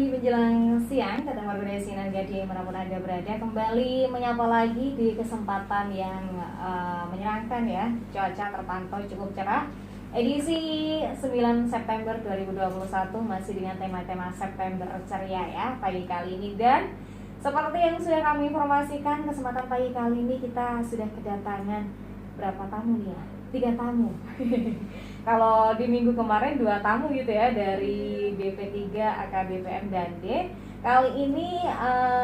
pagi menjelang siang, kata Margoda Sinar Gadi manapun Anda berada, kembali menyapa lagi di kesempatan yang menyenangkan ya. Cuaca terpantau cukup cerah. Edisi 9 September 2021 masih dengan tema-tema September ceria ya pagi kali ini. Dan seperti yang sudah kami informasikan, kesempatan pagi kali ini kita sudah kedatangan berapa tamu nih ya? 3 tamu. Kalau di minggu kemarin 2 tamu gitu ya, dari BP3, AKBPM dan D. Kali ini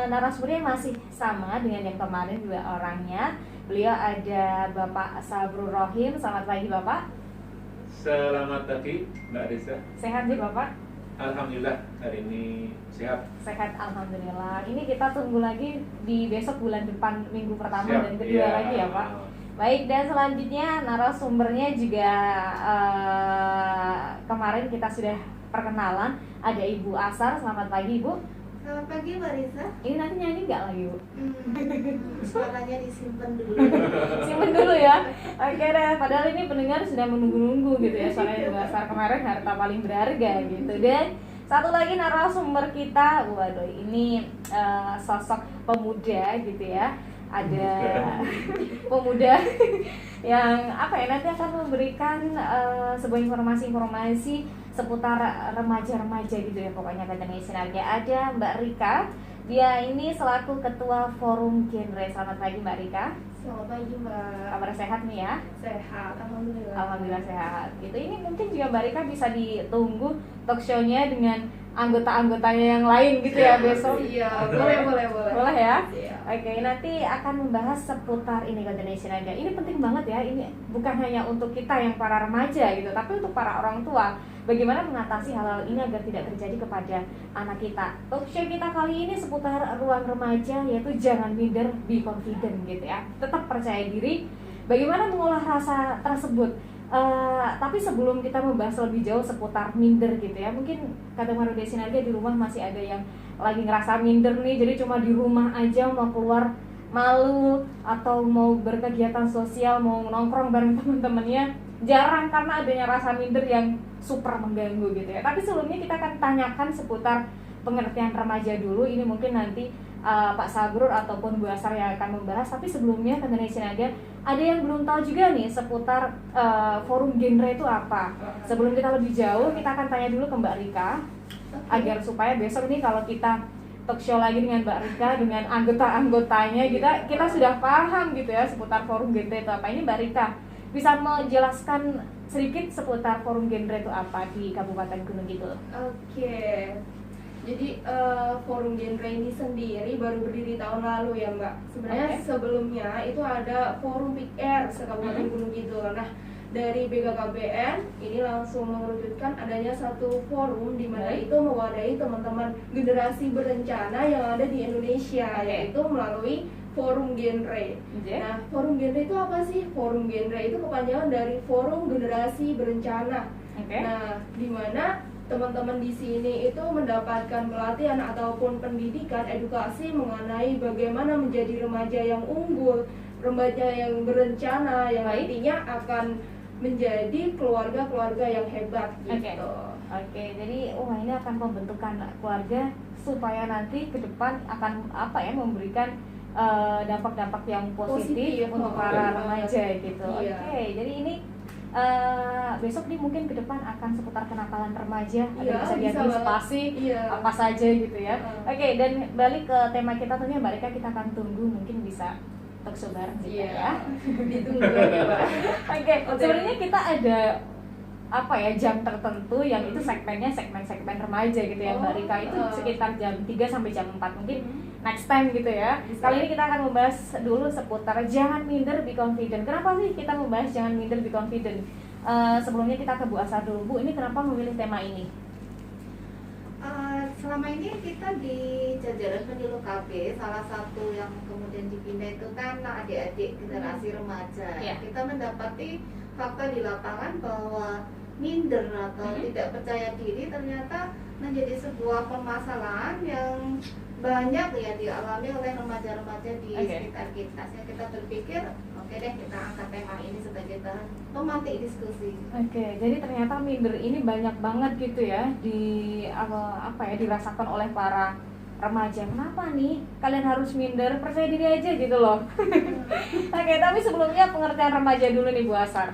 narasumbernya masih sama dengan yang kemarin 2 orangnya. Beliau ada Bapak Sabrul Rohim. Selamat pagi Bapak. Selamat pagi Mbak Risa. Sehat sih Bapak? Alhamdulillah hari ini sehat. Sehat alhamdulillah. Ini kita tunggu lagi di besok bulan depan, minggu pertama Siap, dan kedua iya. lagi ya Pak. Baik, dan selanjutnya narasumbernya juga kemarin kita sudah perkenalan. Ada Ibu Asar. Selamat pagi Ibu. Selamat pagi Mbak Risa. Ini nanti nyanyi nggak lagi Bu? Suaranya disimpan dulu. Simpen dulu ya. Oke deh, padahal ini pendengar sudah menunggu-nunggu gitu ya. Soalnya Ibu Asar kemarin harta paling berharga gitu. Dan satu lagi narasumber kita, waduh ini sosok pemuda gitu ya. Ada pemuda yang apa ya, nanti akan memberikan sebuah informasi-informasi seputar remaja-remaja gitu ya, pokoknya katanya sinergi. Ada Mbak Rika, dia ini selaku ketua Forum Genre. Selamat pagi Mbak Rika. Selamat pagi Mbak. Kabar sehat nih ya? Sehat, alhamdulillah. Alhamdulillah sehat. Gitu. Ini mungkin juga Mbak Rika bisa ditunggu talk show-nya dengan anggota-anggotanya yang lain gitu ya besok. Iya, boleh. Boleh ya? Iya. Oke, nanti akan membahas seputar ini Indonesia aja. Ini penting banget ya. Ini bukan hanya untuk kita yang para remaja gitu, tapi untuk para orang tua. Bagaimana mengatasi hal-hal ini agar tidak terjadi kepada anak kita. Talk show kita kali ini seputar ruang remaja, yaitu jangan minder, be confident gitu ya. Tetap percaya diri. Bagaimana mengolah rasa tersebut? Tapi sebelum kita membahas lebih jauh seputar minder gitu ya, mungkin kata Margoda Sinergi di rumah masih ada yang lagi ngerasa minder nih, jadi cuma di rumah aja, mau keluar malu atau mau berkegiatan sosial, mau nongkrong bareng teman-temannya jarang karena adanya rasa minder yang super mengganggu gitu ya. Tapi sebelumnya kita akan tanyakan seputar pengertian remaja dulu. Ini mungkin nanti Pak Sabrul ataupun Bu Asar yang akan membahas. Tapi sebelumnya Indonesia aja ada yang belum tahu juga nih seputar forum genre itu apa. Sebelum kita lebih jauh, kita akan tanya dulu ke Mbak Rika agar supaya besok nih kalau kita talk show lagi dengan Mbak Rika dengan anggota-anggotanya, kita sudah paham gitu ya seputar forum genre itu apa. Ini Mbak Rika bisa menjelaskan sedikit seputar forum genre itu apa di Kabupaten Gunung Kidul? Oke. Jadi forum genre ini sendiri baru berdiri tahun lalu ya Mbak. Sebenarnya sebelumnya itu ada forum PR se-Kabupaten Gunung Kidul. Nah, dari BKKBN ini langsung mengerucutkan adanya satu forum di mana itu mewadahi teman-teman generasi berencana yang ada di Indonesia, yaitu melalui forum genre. Nah, forum genre itu apa sih? Forum genre itu kepanjangan dari Forum Generasi Berencana. Nah, di mana teman-teman di sini itu mendapatkan pelatihan ataupun pendidikan edukasi mengenai bagaimana menjadi remaja yang unggul, remaja yang berencana, yang nantinya akan menjadi keluarga-keluarga yang hebat gitu. Oke, jadi ini akan pembentukan keluarga supaya nanti ke depan akan memberikan dampak-dampak yang positif untuk para remaja gitu. Oke, jadi ini besok nih mungkin ke depan akan seputar kenakalan remaja, agar bisa diantisipasi apa saja gitu ya. Oke, dan balik ke tema kita tentunya Mbak Rika, kita akan tunggu mungkin bisa talk show bareng gitu ya. Ditunggu ya Mbak. Oke, sebenarnya kita ada jam tertentu yang itu segmen remaja gitu ya Mbak Rika, itu sekitar jam 3 sampai jam 4 mungkin next time gitu ya. Kali ini kita akan membahas dulu seputar jangan minder, be confident. Kenapa sih kita membahas jangan minder, be confident? Sebelumnya kita ke Bu Asar dulu. Bu, ini kenapa memilih tema ini? Selama ini kita di jajaran Penilo KB, salah satu yang kemudian dibina itu kan adik-adik generasi remaja. Kita mendapati fakta di lapangan bahwa minder atau tidak percaya diri ternyata menjadi sebuah permasalahan yang banyak ya dialami oleh remaja-remaja di sekitar kita. Sehingga kita berpikir, oke deh kita angkat tema ini sebagai bahan pemantik diskusi. Jadi ternyata minder ini banyak banget gitu ya dirasakan oleh para remaja. Kenapa nih kalian harus minder? Percaya diri aja gitu loh. Tapi sebelumnya pengertian remaja dulu nih Bu Asar.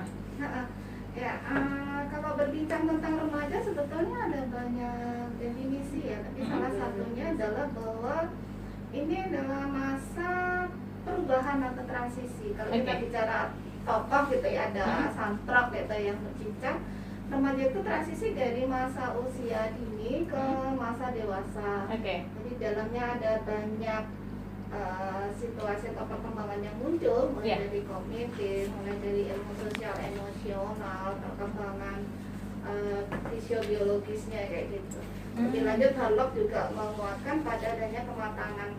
Kalau berbincang tentang remaja sebetulnya ada banyak definisi ya, tapi salah satunya adalah bahwa ini adalah masa perubahan atau transisi. Kalau kita bicara tokoh gitu ya, ada Santrok gitu yang berbincang, remaja itu transisi dari masa usia dini ke masa dewasa. Jadi dalamnya ada banyak situasi atau perkembangan yang muncul, mulai dari kognitif, mulai dari ilmu sosial emosional, perkembangan fisiobiologisnya kayak gitu. Lebih lanjut Harlock juga menguatkan pada adanya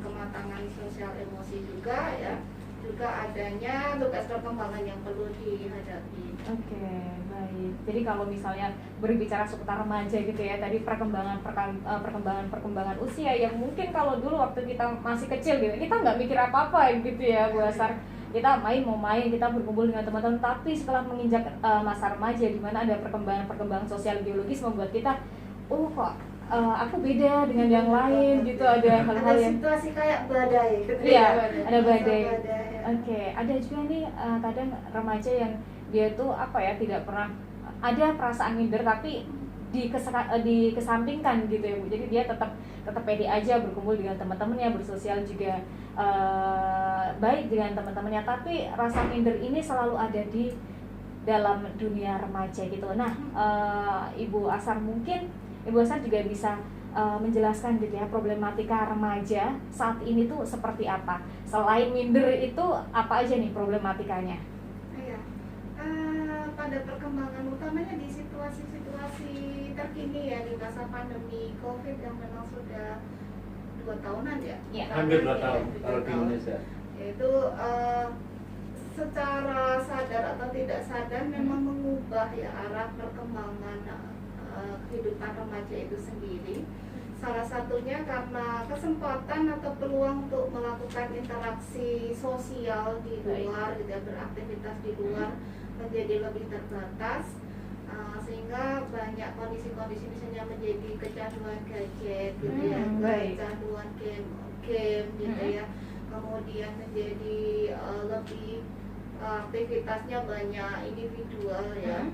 kematangan sosial emosi juga ya, juga adanya tugas perkembangan yang perlu dihadapi. Baik. Jadi kalau misalnya berbicara seputar remaja gitu ya, tadi perkembangan usia yang mungkin kalau dulu waktu kita masih kecil gitu, kita nggak mikir apa-apa gitu ya Bu Asar. Kita mau main, kita berkumpul dengan teman-teman. Tapi setelah menginjak masa remaja, di mana ada perkembangan sosial biologis membuat kita, kok aku beda dengan yang lain gitu, ada hal-hal yang situasi kayak badai gitu. Ada badai. Ada juga nih kadang remaja yang dia tuh tidak pernah ada perasaan minder tapi dikesampingkan gitu ya Bu. Jadi dia tetap pede aja berkumpul dengan teman-temannya, bersosial juga baik dengan teman-temannya, tapi rasa minder ini selalu ada di dalam dunia remaja gitu. Nah, Ibu Asar mungkin Ibu Asar juga bisa menjelaskan gitu ya, problematika remaja saat ini tuh seperti apa. Selain minder itu apa aja nih problematikanya? Pada perkembangan utamanya di situasi terkini ya, di masa pandemi COVID yang memang sudah 2 tahunan ya. Hampir 2 tahun kalau di Indonesia. Yaitu secara sadar atau tidak sadar memang mengubah ya arah perkembangan kehidupan remaja itu sendiri. Salah satunya karena kesempatan atau peluang untuk melakukan interaksi sosial di luar, gitu, beraktivitas di luar menjadi lebih terbatas, sehingga banyak kondisi-kondisi misalnya menjadi kecanduan gadget, gitu ya, kecanduan game, gitu ya, kemudian menjadi lebih aktivitasnya banyak individual ya,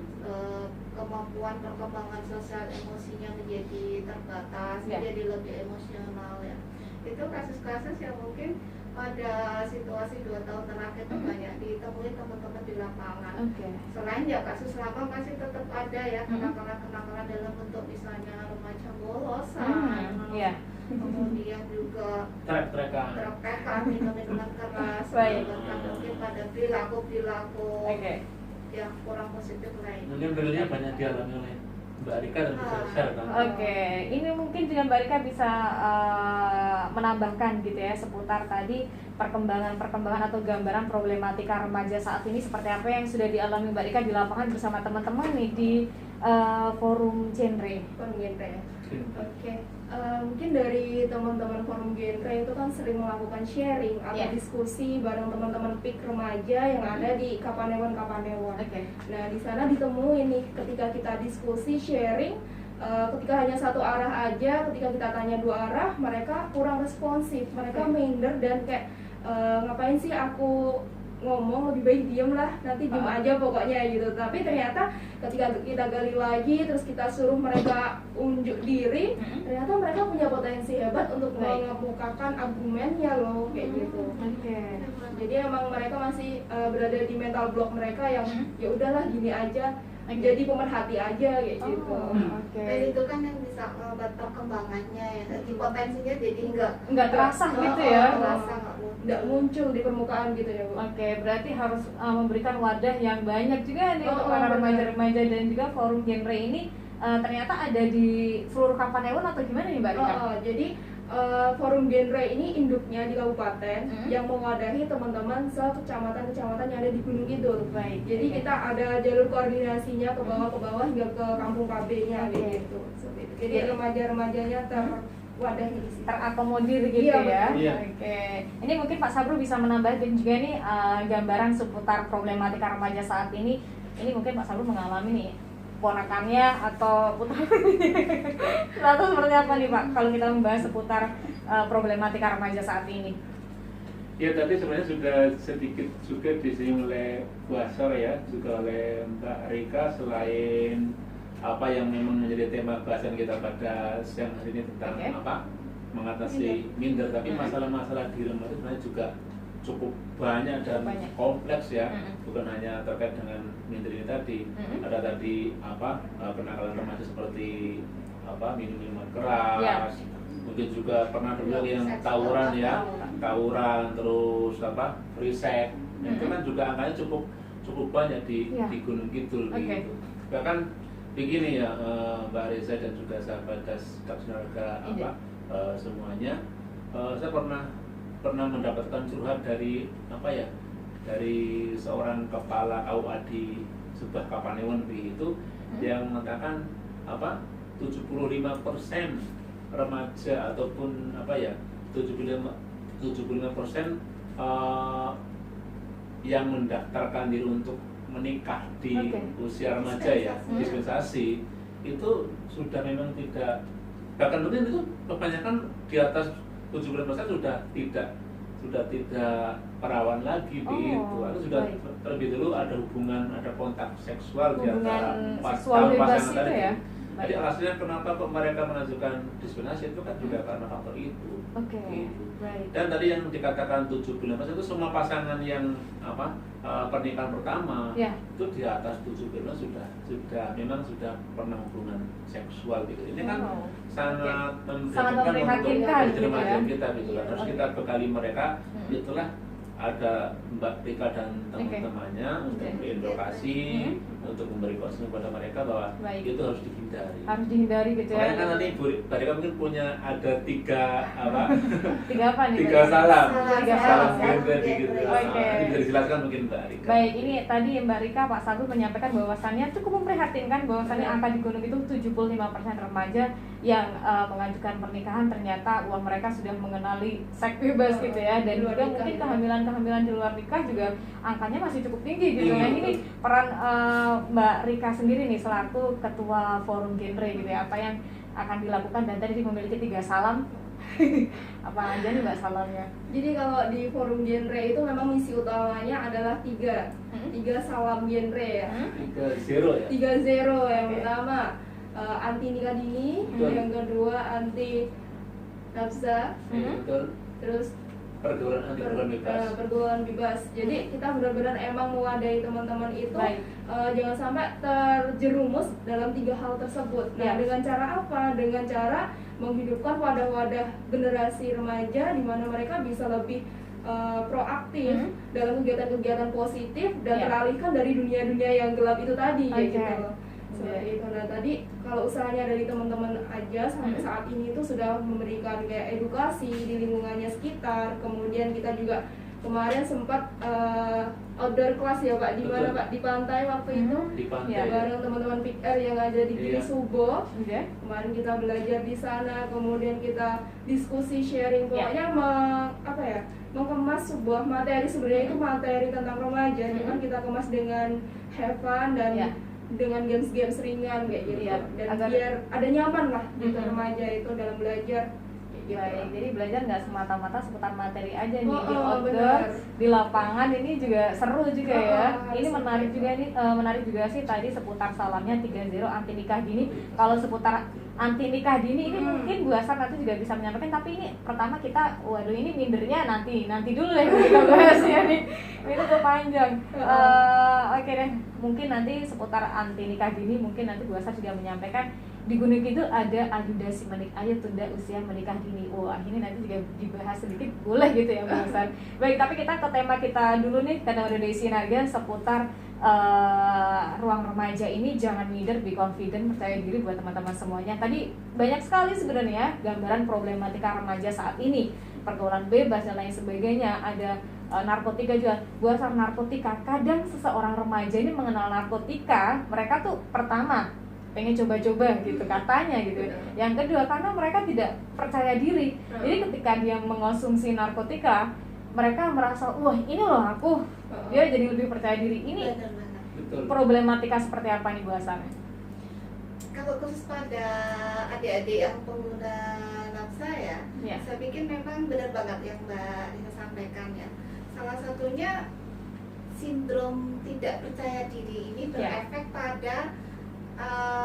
kemampuan perkembangan sosial emosinya menjadi terbatas, menjadi lebih emosional ya. Itu kasus-kasus yang mungkin pada situasi 2 tahun terakhir itu banyak ditemui teman-teman di lapangan. Selain ya kasus lama masih tetap ada ya, kenakalan-kenakalan dalam bentuk misalnya remaja bolosan, kemudian juga trek-trekan, minuman keras, bahkan mungkin pada perilaku yang kurang positif lain. Mungkin bedanya banyak dialami oleh Mbak Rika dan bisa share kan? Ini mungkin juga Mbak Rika bisa menambahkan gitu ya seputar tadi perkembangan atau gambaran problematika remaja saat ini seperti apa yang sudah dialami Mbak Rika di lapangan bersama teman-teman nih di forum genre. Mungkin dari teman-teman forum genre itu kan sering melakukan sharing atau diskusi bareng teman-teman PIK remaja yang ada di Kapanewon. Nah, di sana ditemuin nih ketika kita diskusi sharing, ketika hanya satu arah aja, ketika kita tanya 2 arah, mereka kurang responsif, mereka minder dan kayak ngapain sih aku ngomong, lebih baik diem lah, nanti diem aja pokoknya gitu. Tapi ternyata ketika kita gali lagi, terus kita suruh mereka unjuk diri, ternyata mereka punya potensi hebat untuk mengemukakan argumennya loh, kayak gitu. Jadi emang mereka masih berada di mental block mereka yang ya udahlah gini aja, jadi pemerhati aja kayak gitu. Dan itu kan yang bisa membuat perkembangannya ya, jadi potensinya jadi nggak terasa gitu ya, nggak muncul di permukaan gitu ya Bu. Berarti harus memberikan wadah yang banyak juga nih untuk para remaja-remaja, dan juga forum genre ini ternyata ada di seluruh Kapanewon atau gimana nih Mbak Rika? Jadi Forum Genre ini induknya di kabupaten yang mewadahi teman-teman sekecamatan-kecamatan yang ada di Gunung Kidul. Baik. Jadi kita ada jalur koordinasinya ke bawah hingga ke kampung KB-nya Oke. gitu. Seperti itu. Jadi remaja-remajanya terwadahi di situ. Terakomodir gitu Iya, ya. betul. Iya. Oke. Ini mungkin Pak Sabru bisa menambahkan juga nih gambaran seputar problematika remaja saat ini. Ini mungkin Pak Sabru mengalami nih ponakannya atau putra atau seperti apa nih Pak kalau kita membahas seputar problematika remaja saat ini? Ya tadi sebenarnya sudah sedikit juga disinggung oleh Bu Asor ya, juga oleh Mbak Rika, selain apa yang memang menjadi tema bahasan kita pada siang hari ini tentang apa mengatasi minder, tapi masalah-masalah di remaja sebenarnya juga cukup banyak dan kompleks ya, bukan hanya terkait dengan minder ini tadi. Ada tadi apa kenakalan remaja seperti apa minum-minuman keras, mungkin juga pernah dulu yang tawuran ya, tawuran terus apa free sex, itu kan juga angkanya cukup banyak di Gunung Kidul gitu. Bahkan begini ya Mbak Reza dan juga sahabat Kapsinerga apa semuanya, saya pernah mendapatkan curhat dari apa ya, dari seorang kepala KUA di sebuah Kapanewon itu yang mengatakan apa 75% remaja ataupun apa ya 75% yang mendaftarkan diri untuk menikah di usia remaja ya dispensasi itu sudah memang tidak, bahkan mungkin itu kebanyakan di atas 70% sudah tidak perawan lagi gitu, atau sudah terlebih dulu ada hubungan, ada kontak seksual di antara pasangan tadi. Ya? Jadi alasannya kenapa kok mereka mengajukan dispensasi itu kan juga karena faktor itu. Gitu. Dan tadi yang dikatakan 75% itu semua pasangan yang apa pernikahan pertama itu di atas 75 memang sudah pernah hubungan seksual gitu. Ini kan sangat memprihatinkan untuk remaja kita gitu kan. Harus kita bekali mereka, itulah ada Mbak Rika dan teman-temannya untuk beredukasi, untuk memberi konseling kepada mereka bahwa itu harus dihindari. Harus dihindari gitu ya. Makanya kan nanti Mbak Rika mungkin punya ada tiga apa nih? Tiga salam Oke. gitu. Ini bisa dijelaskan mungkin Mbak Rika. Baik, ini tadi Mbak Rika, Pak Sagu menyampaikan bahwasannya cukup memprihatinkan bahwasannya angka di Gunung itu 75% remaja yang mengajukan pernikahan ternyata uang mereka sudah mengenali seks bebas gitu ya, dan juga mungkin kehamilan di luar nikah juga angkanya masih cukup tinggi gitu. Nah ini peran Mbak Rika sendiri nih selaku ketua Forum Genre gitu ya, apa yang akan dilakukan, dan tadi memiliki 3 salam apa aja nih Mbak salamnya? Jadi kalau di Forum Genre itu memang misi utamanya adalah 3 salam genre ya. 3-0 ya. 3-0 yang pertama anti nikah dini, yang kedua anti nafsa, terus pergaulan bebas. Jadi kita benar-benar emang mewadahi teman-teman itu jangan sampai terjerumus dalam 3 hal tersebut. Nah, dengan cara apa? Dengan cara menghidupkan wadah-wadah generasi remaja di mana mereka bisa lebih proaktif dalam kegiatan-kegiatan positif dan teralihkan dari dunia-dunia yang gelap itu tadi gitu. Seperti itu. Nah tadi kalau usahanya dari teman-teman aja sampai saat ini itu sudah memberikan kayak edukasi di lingkungannya sekitar. Kemudian kita juga kemarin sempat outdoor class ya Pak, di mana Pak, di pantai waktu itu bareng teman-teman PR yang ada di Gili Subo. Kemarin kita belajar di sana, kemudian kita diskusi sharing, pokoknya mengemas sebuah materi, sebenarnya itu materi tentang remaja, cuman kita kemas dengan have fun dan dengan games-games ringan kayak gitu, dan biar ada nyaman lah gitu remaja itu dalam belajar. Baik, jadi belajar nggak semata-mata seputar materi aja nih, di outdoor, di lapangan ini juga seru juga ya. Ini menarik juga nih, menarik juga sih tadi seputar salamnya 3-0 anti nikah dini. Kalau seputar anti nikah dini ini mungkin Bu Asar nanti juga bisa menyampaikan, tapi ini pertama kita, waduh ini mindernya nanti dulu deh kita bahas ya nih, itu kepanjang. Oke deh, mungkin nanti seputar anti nikah dini mungkin nanti Bu Asar juga menyampaikan. Di Gunung Kidul ada agitasi ayo tunda usia menikah dini. Wah, ini nanti juga dibahas sedikit, boleh gitu ya Bu Asar. Baik, tapi kita ke tema kita dulu nih, karena udah dari Sinaga seputar ruang remaja ini jangan minder, be confident, percaya diri buat teman-teman semuanya. Tadi banyak sekali sebenarnya gambaran problematika remaja saat ini, pergaulan bebas dan lain sebagainya. Ada narkotika juga, buatan narkotika. Kadang seseorang remaja ini mengenal narkotika, mereka tuh pertama pengen coba-coba gitu katanya gitu. Yang kedua karena mereka tidak percaya diri. Jadi ketika dia mengonsumsi narkotika, mereka merasa wah ini loh aku, dia jadi lebih percaya diri. Ini Betul. problematika seperti apa nih Bu Hasan? Kalau khusus pada adik-adik yang pengguna nafsa ya, saya pikir memang benar banget yang Mbak Lisa sampaikan ya. Salah satunya sindrom tidak percaya diri ini berefek pada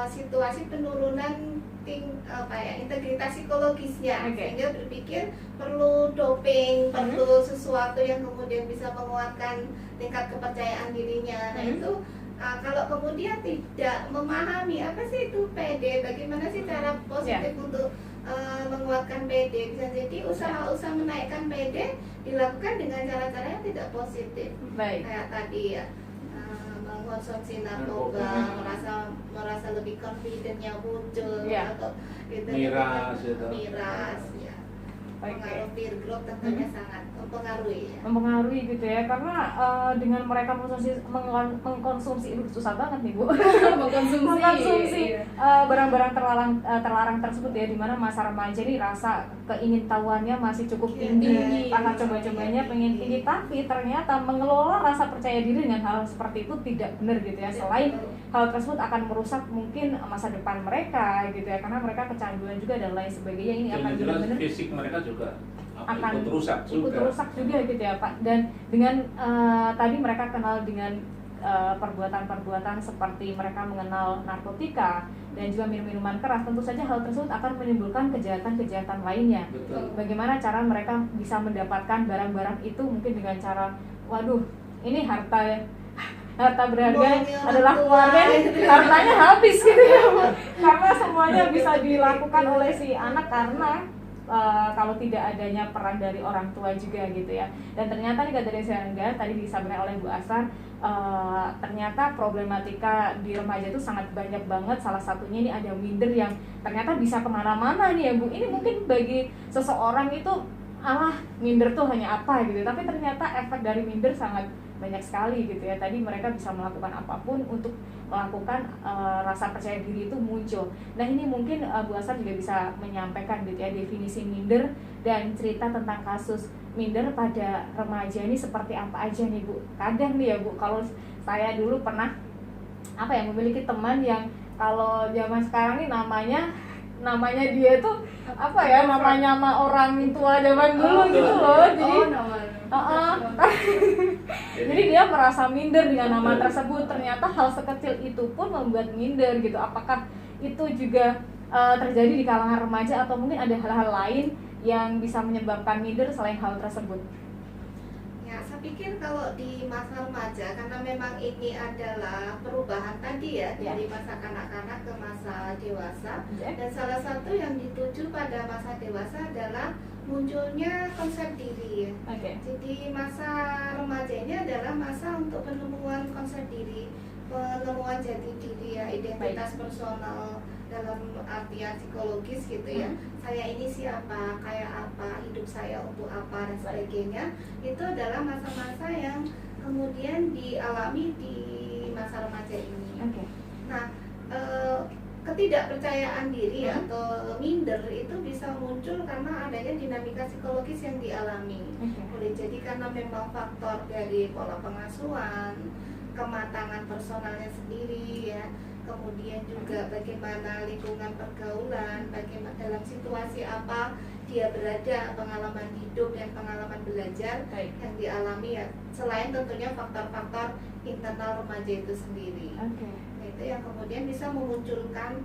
situasi penurunan integritas psikologisnya, sehingga berpikir perlu doping, perlu sesuatu yang kemudian bisa menguatkan tingkat kepercayaan dirinya. Nah itu kalau kemudian tidak memahami apa sih itu PD, bagaimana sih cara positif untuk menguatkan PD, bisa jadi usaha-usaha menaikkan PD dilakukan dengan cara-cara yang tidak positif. Kayak tadi ya, mengkonsumsi narkoba, merasa lebih confidentnya muncul, atau gitu, miras ya. Pengaruh peer group tentunya sangat mempengaruhi gitu ya, karena dengan mereka mengkonsumsi susah banget nih Bu mengkonsumsi barang-barang terlarang tersebut ya, dimana masa remaja ini rasa keingintahuannya masih cukup tinggi karena coba-cobanya pengen tinggi, tapi ternyata mengelola rasa percaya diri dengan hal seperti itu tidak benar gitu ya. Selain hal tersebut akan merusak mungkin masa depan mereka gitu ya, karena mereka kecanduan juga dan lain sebagainya. Ini akan benar-benar fisik mereka juga akan ikut rusak juga gitu ya Pak. Dan dengan tadi mereka kenal dengan perbuatan-perbuatan seperti mereka mengenal narkotika dan juga minuman keras, tentu saja hal tersebut akan menimbulkan kejahatan-kejahatan lainnya. Betul. Bagaimana cara mereka bisa mendapatkan barang-barang itu, mungkin dengan cara waduh ini harta berharga adalah keluarga, hartanya habis gitu ya Bu. Karena semuanya bisa dilakukan oleh si anak karena kalau tidak adanya peran dari orang tua juga gitu ya. Dan ternyata nih dari Serangga tadi disampaikan oleh Bu Asar, ternyata problematika di remaja itu sangat banyak banget. Salah satunya ini ada minder yang ternyata bisa kemana-mana nih ya Bu. Ini mungkin bagi seseorang itu minder tuh hanya apa gitu, tapi ternyata efek dari minder sangat banyak sekali gitu ya. Tadi mereka bisa melakukan apapun untuk melakukan rasa percaya diri itu muncul. Nah ini mungkin Bu Asar juga bisa menyampaikan gitu ya definisi minder dan cerita tentang kasus minder pada remaja ini seperti apa aja nih Bu. Kadang nih ya Bu, kalau saya dulu pernah memiliki teman yang kalau zaman sekarang ini namanya dia itu namanya sama orang tua zaman dulu gitu loh. Jadi dia merasa minder dengan nama tersebut. Ternyata hal sekecil itu pun membuat minder gitu. Apakah itu juga terjadi di kalangan remaja atau mungkin ada hal-hal lain yang bisa menyebabkan minder selain hal tersebut? Ya, saya pikir kalau di masa remaja, karena memang ini adalah perubahan tadi ya, dari masa kanak-kanak ke masa dewasa, dan salah satu yang dituju pada masa dewasa adalah munculnya konsep diri. Jadi masa remaja ini adalah masa untuk penemuan konsep diri, penemuan jati diri ya, identitas personal dalam artian psikologis gitu ya. Saya ini siapa, kayak apa, hidup saya untuk apa dan sebagainya. Itu adalah masa-masa yang kemudian dialami di masa remaja ini. Nah, ketidakpercayaan diri atau minder itu bisa muncul karena adanya dinamika psikologis yang dialami. Boleh jadi karena memang faktor dari pola pengasuhan, kematangan personalnya sendiri ya, kemudian juga bagaimana lingkungan pergaulan, bagaimana dalam situasi apa dia berada, pengalaman hidup dan pengalaman belajar yang dialami ya, selain tentunya faktor-faktor internal remaja itu sendiri. Itu yang kemudian bisa memunculkan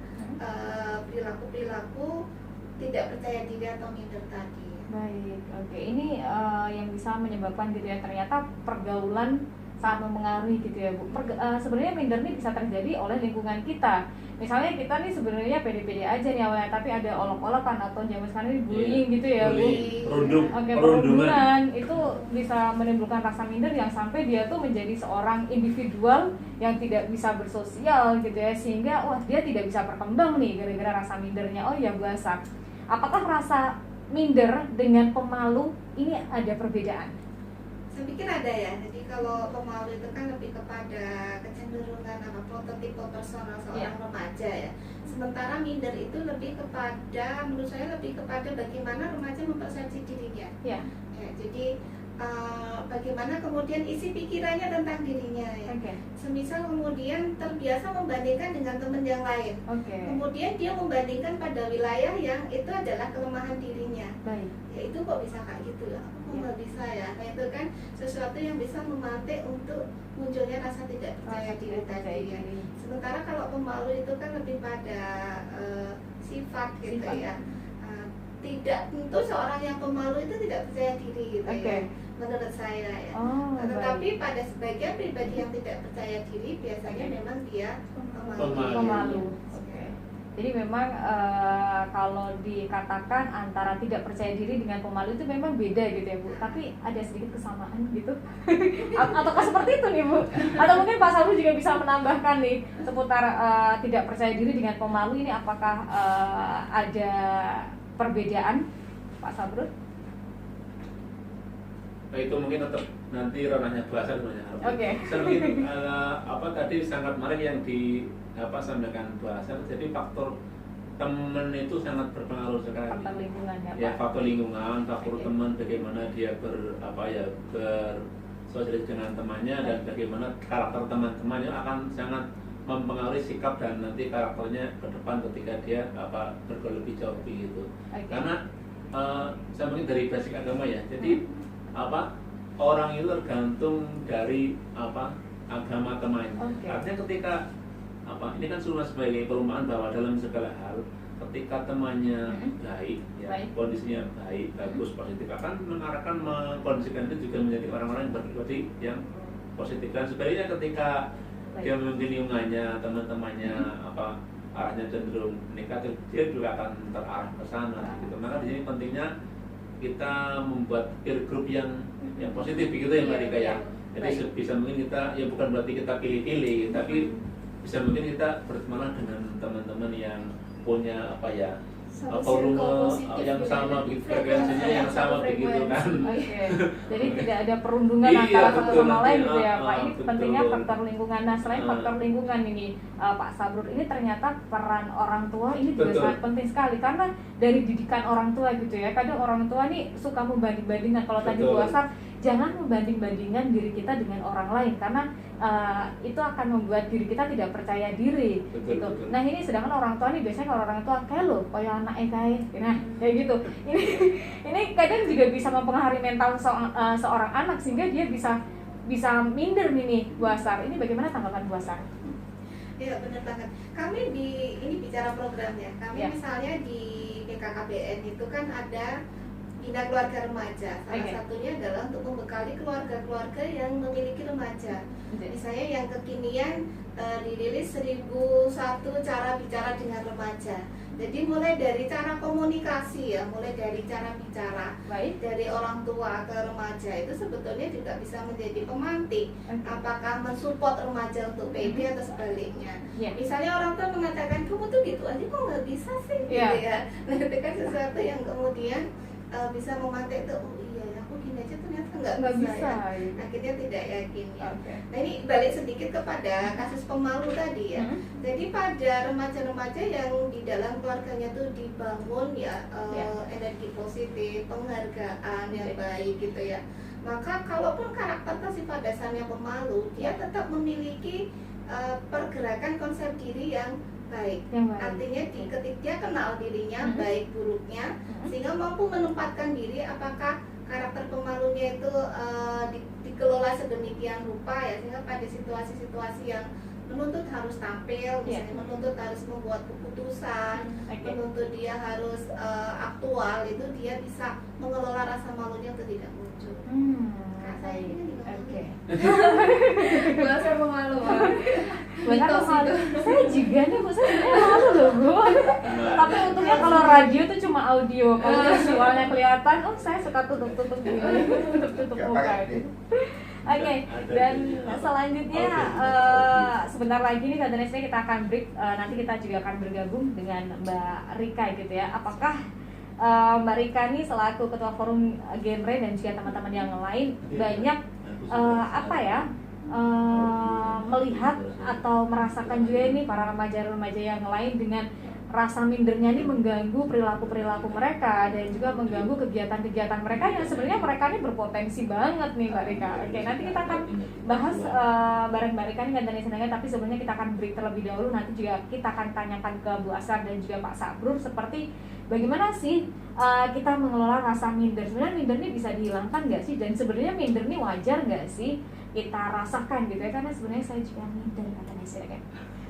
perilaku-perilaku tidak percaya diri atau minder tadi. Ini yang bisa menyebabkan gitu ya, ternyata pergaulan sangat mempengaruhi gitu ya Bu. Sebenarnya minder ini bisa terjadi oleh lingkungan kita. Misalnya kita nih sebenarnya pede-pede aja nih awalnya, tapi ada olok-olokan atau zaman sekarang ini bullying gitu ya Bu. perundungan itu bisa menimbulkan rasa minder yang sampai dia tuh menjadi seorang individual yang tidak bisa bersosial gitu ya, sehingga wah dia tidak bisa berkembang nih gara-gara rasa mindernya. Oh ya Bu Asar, apakah rasa minder dengan pemalu ini ada perbedaan? Saya pikir ada ya. Jadi kalau pemalu itu kan lebih kepada kecenderungan prototipe personal seorang remaja ya. Sementara minder itu lebih kepada, menurut saya lebih kepada bagaimana remaja mempersepsi dirinya. Ya. Jadi bagaimana kemudian isi pikirannya tentang dirinya ya. Semisal kemudian terbiasa membandingkan dengan teman yang lain. Kemudian dia membandingkan pada wilayah yang itu adalah kelemahan dirinya. Ya itu kok bisa kayak gitu ya? Kok nggak bisa ya? Nah itu kan sesuatu yang bisa memantik untuk munculnya rasa tidak percaya diri tadi ya. Sementara kalau pemalu itu kan lebih pada sifat gitu ya. Tidak tentu seorang yang pemalu itu tidak percaya diri gitu ya, menurut saya ya. Tetapi pada sebagian pribadi yang tidak percaya diri biasanya memang dia pemalu. Jadi memang kalau dikatakan antara tidak percaya diri dengan pemalu itu memang beda gitu ya Bu. Tapi ada sedikit kesamaan gitu. Ataukah seperti itu nih Bu? Atau mungkin Pak Sabrul juga bisa menambahkan nih seputar tidak percaya diri dengan pemalu ini, apakah ada perbedaan Pak Sabrul? Nah, itu mungkin tetap nanti ranahnya bahasa sebenarnya. Mungkin tadi sangat menarik yang sampaikan bahasa. Jadi faktor teman itu sangat berpengaruh sekali. Faktor lingkungan ya, faktor lingkungan, faktor teman, bagaimana dia bersosialisasi dengan temannya dan bagaimana karakter teman-temannya akan sangat mempengaruhi sikap dan nanti karakternya ke depan ketika dia bergaul lebih jauh begitu. Karena saya mungkin dari basic agama ya. Jadi orang itu tergantung dari agama temannya. Artinya ketika ini kan semua sebagai perumpamaan bahwa dalam segala hal ketika temannya baik ya, kondisinya baik, bagus, positif, akan mengarahkan mengkondisikan itu juga menjadi orang-orang yang berpribadi yang positif. Dan sebaliknya ketika dia memimpin lingkungannya, teman-temannya arahnya cenderung negatif, dia juga akan terarah ke sana gitu. Maka di sini pentingnya kita membuat peer group yang positif begitu ya Mbak Rika ya. Jadi bisa mungkin kita ya bukan berarti kita pilih-pilih, tapi bisa mungkin kita berteman dengan teman-teman yang punya volume yang sama begitu, frekuensinya yang sama begitu kan. Jadi tidak ada perundungan antara satu sama lain gitu ya Pak. Ini pentingnya faktor lingkungan. Nah selain faktor lingkungan ini Pak Sabrul, ini ternyata peran orang tua ini juga sangat penting sekali, karena dari didikan orang tua gitu ya. Kadang orang tua nih suka membanding-bandingkan. Kalau tadi Bu Asar, jangan membanding-bandingkan diri kita dengan orang lain, karena itu akan membuat diri kita tidak percaya diri. Gitu. Nah ini sedangkan orang tua nih biasanya kalau orang tua kayak lo, kayak anak kayak, nah kayak gitu. Ini kadang juga bisa mempengaruhi mental seorang anak sehingga dia bisa minder nih Bu Asar. Ini bagaimana tanggapan Bu Asar? Iya benar banget. Kami ini bicara programnya. Kami misalnya di BKKBN itu kan ada Bina Keluarga Remaja. Salah satunya adalah untuk membekali keluarga-keluarga yang memiliki remaja. Misalnya yang kekinian dirilis 1001 cara bicara dengan remaja. Jadi mulai dari cara komunikasi ya, mulai dari cara bicara dari orang tua ke remaja itu sebetulnya juga bisa menjadi pemantik apakah mensupport remaja untuk PD atau sebaliknya. Misalnya orang tua mengatakan kamu tuh gitu aja kok nggak bisa sih gitu ya. Nah itu kan sesuatu yang kemudian bisa memantik itu, oh iya aku gini aja ternyata nggak bisa ya. Akhirnya tidak yakin ya. Nah ini balik sedikit kepada kasus pemalu tadi ya. Jadi pada remaja-remaja yang di dalam keluarganya tuh dibangun ya energi positif, penghargaan yang baik gitu ya, maka kalaupun karakter sifat dasarnya pemalu, dia tetap memiliki pergerakan konsep diri yang baik. Artinya ketika dia kenal dirinya baik buruknya, sehingga mampu menempatkan diri apakah karakter pemalunya itu dikelola sedemikian rupa ya, sehingga pada situasi-situasi yang menuntut harus tampil, misalnya menuntut harus membuat keputusan, menuntut dia harus aktual, itu dia bisa mengelola rasa malunya untuk tidak muncul. Nah, saya Baik. ini juga Oke. Bahasa pemalu. Bahkan Mitos malu. itu. Saya juga nih, Bu, saya sebenarnya malu loh, Bu. Tapi untungnya kalau radio tuh cuma audio, kalau visualnya kelihatan, oh saya suka tutup-tutup gini, tutup-tutup muka gitu. Oke, dan selanjutnya sebentar lagi nih Kak Danesnya kita akan break. Nanti kita juga akan bergabung dengan Mbak Rika gitu ya. Apakah Mbak Rika nih selaku Ketua Forum Genre dan juga teman-teman yang lain banyak melihat atau merasakan juga ini para remaja-remaja yang lain dengan rasa mindernya ini mengganggu perilaku-perilaku mereka dan juga mengganggu kegiatan-kegiatan mereka yang sebenarnya mereka ini berpotensi banget nih Mbak Rika. Oke, nanti kita akan bahas bareng Mbak Rika nih dan Senangnya, tapi sebelumnya kita akan break terlebih dahulu. Nanti juga kita akan tanyakan ke Bu Asar dan juga Pak Sabrur seperti bagaimana sih kita mengelola rasa minder. Sebenarnya minder ini bisa dihilangkan nggak sih? Dan sebenarnya minder ini wajar nggak sih kita rasakan gitu ya? Karena sebenarnya saya juga minder katanya sih kan.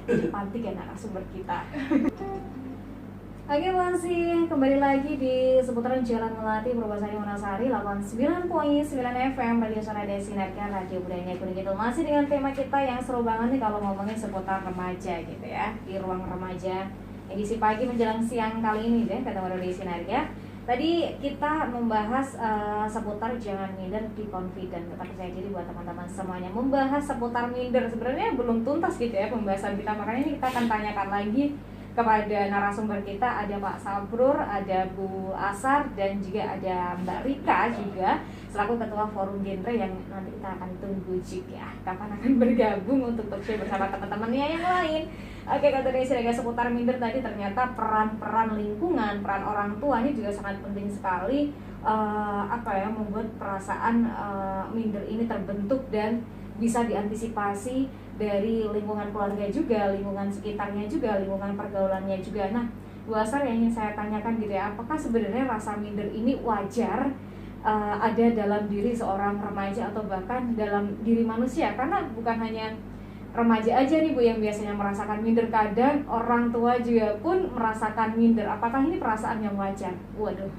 Jadi pantik ya narasumber kita. Oke, masih kembali lagi di seputaran Jalan Melati Purbasari Wonosari 89.9 FM Radio Sonada Sinarkan Radio Budaya Gunung Kidul. Masih dengan tema kita yang seru banget nih kalau ngomongin seputar remaja gitu ya, di ruang remaja edisi pagi menjelang siang kali ini deh kata Radio Sinarkan. Tadi kita membahas seputar jangan minder di confident. Tetap percaya diri buat teman-teman semuanya. Membahas seputar minder sebenarnya belum tuntas gitu ya pembahasan kita. Makanya ini kita akan tanyakan lagi kepada narasumber kita, ada Pak Sabrur, ada Bu Asar, dan juga ada Mbak Rika juga selaku Ketua Forum Genre yang nanti kita akan tunggu juga kapan akan bergabung untuk talkshow bersama teman-temannya yang lain. Oke, kata dari seputar minder tadi ternyata peran lingkungan, peran orang tua ini juga sangat penting sekali membuat perasaan minder ini terbentuk dan bisa diantisipasi dari lingkungan keluarga juga, lingkungan sekitarnya juga, lingkungan pergaulannya juga. Nah, Bu Asar yang ingin saya tanyakan gitu ya, apakah sebenarnya rasa minder ini wajar ada dalam diri seorang remaja atau bahkan dalam diri manusia? Karena bukan hanya remaja aja nih Bu yang biasanya merasakan minder, kadang orang tua juga pun merasakan minder. Apakah ini perasaan yang wajar? Waduh,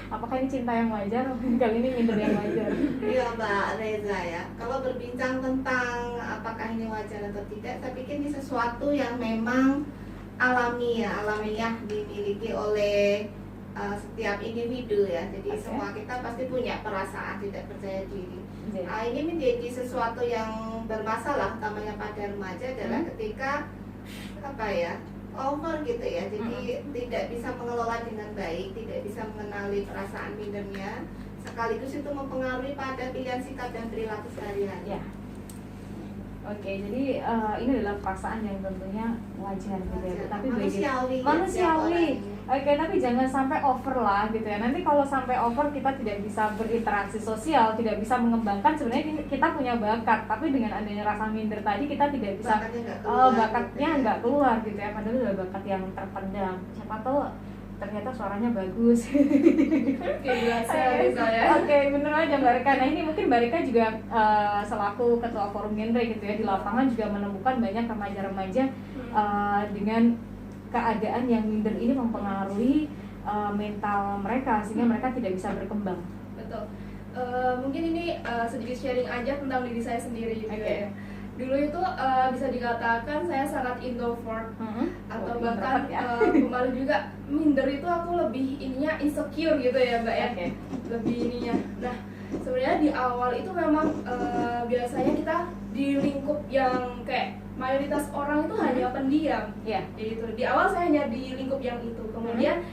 apakah ini cinta yang wajar? Kali ini minder yang wajar. Iya Mbak Reza ya, kalau berbincang tentang apakah ini wajar atau tidak, saya pikir ini sesuatu yang memang alamiah dimiliki oleh setiap individu ya. Jadi semua kita pasti punya perasaan tidak percaya diri. Ini menjadi sesuatu yang bermasalah utamanya pada remaja adalah ketika over gitu ya. Jadi tidak bisa mengelola dengan baik, tidak bisa mengenali perasaan mindernya, sekaligus itu mempengaruhi pada pilihan sikap dan perilaku sehari-hari. Ya. Oke, jadi ini adalah perasaan yang tentunya wajar gitu ya, tapi manusiawi. Oke, tapi jangan sampai over lah gitu ya. Nanti kalau sampai over kita tidak bisa berinteraksi sosial, tidak bisa mengembangkan sebenarnya kita punya bakat, tapi dengan adanya rasa minder tadi kita tidak bisa bakatnya nggak keluar gitu ya. Padahal adalah bakat yang terpendam. Siapa tahu ternyata suaranya bagus. Oke, bener aja Mbak Rika. Nah ini mungkin Mbak Rika juga selaku Ketua Forum Genre gitu ya, di lapangan juga menemukan banyak remaja-remaja dengan keadaan yang minder ini mempengaruhi mental mereka sehingga mereka tidak bisa berkembang. Betul. Mungkin ini sedikit sharing aja tentang diri saya sendiri juga ya. Dulu itu bisa dikatakan saya sangat introvert atau bahkan pemalu juga. Minder itu aku lebih ininya insecure gitu ya Mbak ya. Lebih ininya. Nah sebenarnya di awal itu memang biasanya kita di lingkup yang kayak mayoritas orang itu hanya pendiam. Jadi itu di awal saya hanya di lingkup yang itu. Kemudian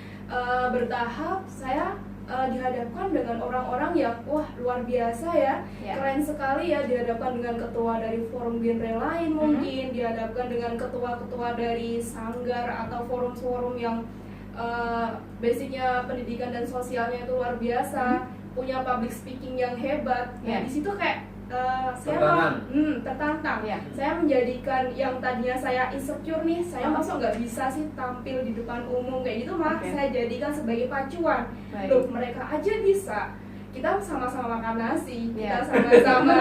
bertahap saya dihadapkan dengan orang-orang yang wah luar biasa ya, keren sekali ya, dihadapkan dengan ketua dari forum genre lain mungkin, dihadapkan dengan ketua-ketua dari sanggar atau forum-forum yang basicnya pendidikan dan sosialnya itu luar biasa, punya public speaking yang hebat. Nah, di situ kayak saya tertantang. Saya menjadikan yang tadinya saya insecure nih, saya masuk nggak bisa sih tampil di depan umum kayak gitu, malah saya jadikan sebagai pacuan. Loh, mereka aja bisa, kita sama-sama makan nasi, Iya. kita sama-sama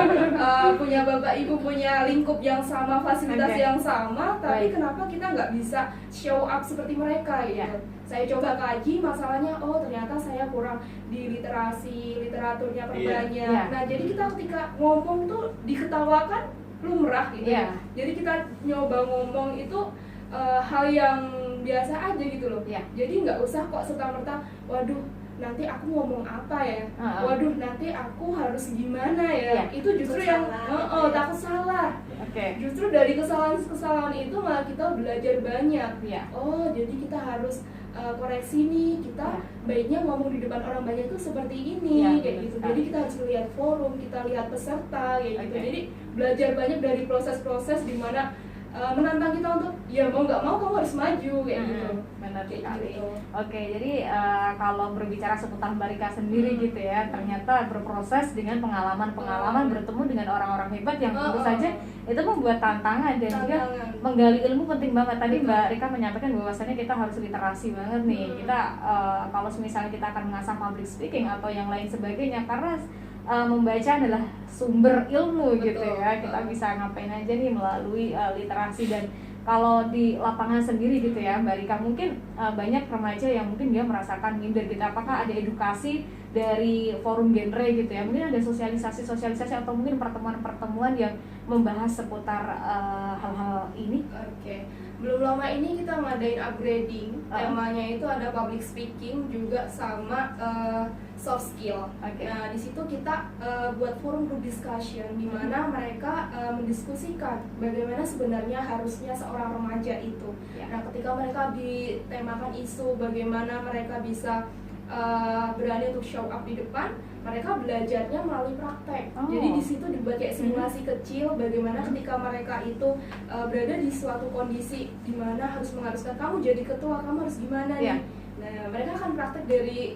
punya bapak ibu, punya lingkup yang sama, fasilitas Oke. yang sama, tapi Baik. kenapa kita nggak bisa show up seperti mereka gitu? Iya. Saya coba kaji masalahnya, oh ternyata saya kurang di literaturnya perbanyak. Iya. Nah jadi kita ketika ngomong tuh diketawakan lumrah gitu. Iya. Jadi kita nyoba ngomong itu hal yang biasa aja gitu loh. Iya. Jadi nggak usah kok serta-merta, waduh nanti aku ngomong apa ya, waduh nanti aku harus gimana ya. Iya. Itu justru Takut yang salah. takut salah. Oke. Justru dari kesalahan itu malah kita belajar banyak. Iya. Oh jadi kita harus koreksi nih, kita baiknya ngomong di depan orang banyak itu seperti ini, Iya, kayak betul gitu. sekali. Jadi kita harus lihat forum, kita lihat peserta, kayak gitu. Oke. Jadi belajar banyak dari proses-proses di mana menantang kita untuk ya mau nggak mau kamu harus maju kayak gitu. Benar Kayak sekali. gitu. Oke, jadi kalau berbicara seputar Mbak Rika sendiri gitu ya, ternyata berproses dengan pengalaman-pengalaman bertemu dengan orang-orang hebat yang tentu saja itu membuat tantangan dan juga Tantangan. menggali ilmu penting banget. Tadi Betul. Mbak Rika menyampaikan bahwasannya kita harus literasi banget nih. Kita kalau misalnya kita akan mengasah public speaking atau yang lain sebagainya, karena membaca adalah sumber ilmu gitu Betul. ya. Kita bisa ngapain aja nih melalui literasi. Dan kalau di lapangan sendiri gitu ya Mbak Rika, mungkin banyak remaja yang mungkin dia merasakan minder gitu. Apakah ada edukasi dari forum genre gitu ya? Mungkin ada sosialisasi atau mungkin pertemuan-pertemuan yang membahas seputar hal-hal ini? Oke. Belum lama ini kita ngadain upgrading. Temanya itu ada public speaking juga sama soft skill. Oke. Nah, di situ kita buat forum group discussion di mana mereka mendiskusikan bagaimana sebenarnya harusnya seorang remaja itu. Ya. Nah, ketika mereka ditemakan isu bagaimana mereka bisa berani untuk show up di depan, mereka belajarnya melalui praktek. Oh. Jadi di situ dibuat kayak simulasi kecil bagaimana ketika mereka itu berada di suatu kondisi di mana harus mengharuskan kamu jadi ketua, kamu harus gimana Ya. nih. Nah, mereka akan praktek dari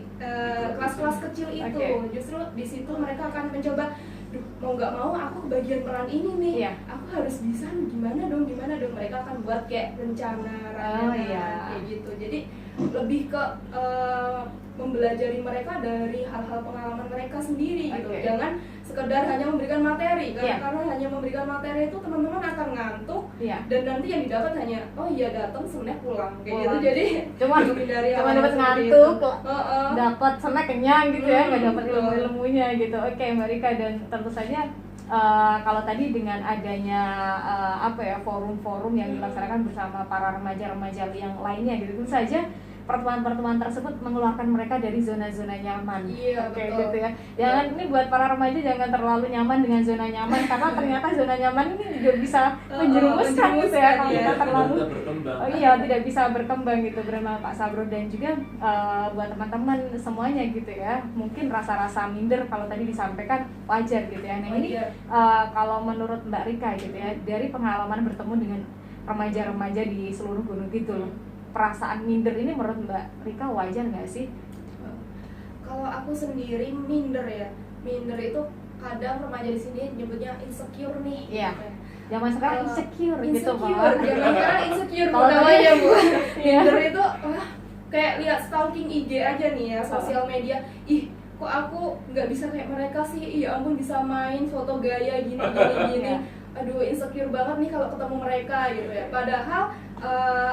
kelas-kelas kecil itu. Oke. Justru di situ mereka akan mencoba, duh, mau nggak mau aku kebagian peran ini nih. Iya. Aku harus bisa nih, gimana dong. Mereka akan buat kayak rencana, iya. kayak gitu. Jadi lebih ke membelajari mereka dari hal-hal pengalaman mereka sendiri gitu. Oke. Jangan sekedar hanya memberikan materi, Iya. karena hanya memberikan materi itu teman-teman akan ngantuk Iya. dan nanti yang didapat hanya oh iya datang sebenarnya pulang kayak Pulang. gitu. Jadi Cuma menghindari cuma hal-hal dapat seperti ngantuk, itu. dapat snack kenyang gitu ya, nggak dapat Betul. ilmu-ilmunya gitu. Oke Mbak Rika, dan tentu saja kalau tadi dengan adanya forum-forum yang dilaksanakan bersama para remaja-remaja yang lainnya gitu, tentu saja pertemuan-pertemuan tersebut mengeluarkan mereka dari zona-zona nyaman. Iya, Oke, betul. gitu ya. Jangan ini buat para remaja jangan terlalu nyaman dengan zona nyaman, karena ternyata zona nyaman ini juga bisa menjerumuskan gitu ya kalau iya. kita terlalu Tidak berkembang. oh iya, tidak bisa berkembang gitu. Bersama Pak Sabro dan juga buat teman-teman semuanya gitu ya, mungkin rasa-rasa minder kalau tadi disampaikan wajar gitu ya. Nah ini Wajar. kalau menurut Mbak Rika gitu ya, dari pengalaman bertemu dengan remaja-remaja di seluruh gunung gitu loh, perasaan minder ini menurut Mbak Rika wajar nggak sih? Kalau aku sendiri minder ya, minder itu kadang remaja di sini nyebutnya insecure nih. Iya. gitu ya. Zaman sekarang insecure gitu Insecure, Pak. zaman sekarang insecure Kalau namanya tadi- Bu. Iya. Minder itu kayak lihat stalking IG aja nih ya, sosial media. Ih, kok aku nggak bisa kayak mereka sih? Ya ampun, bisa main foto gaya gini. Iya. Aduh, insecure banget nih kalau ketemu mereka gitu ya. Padahal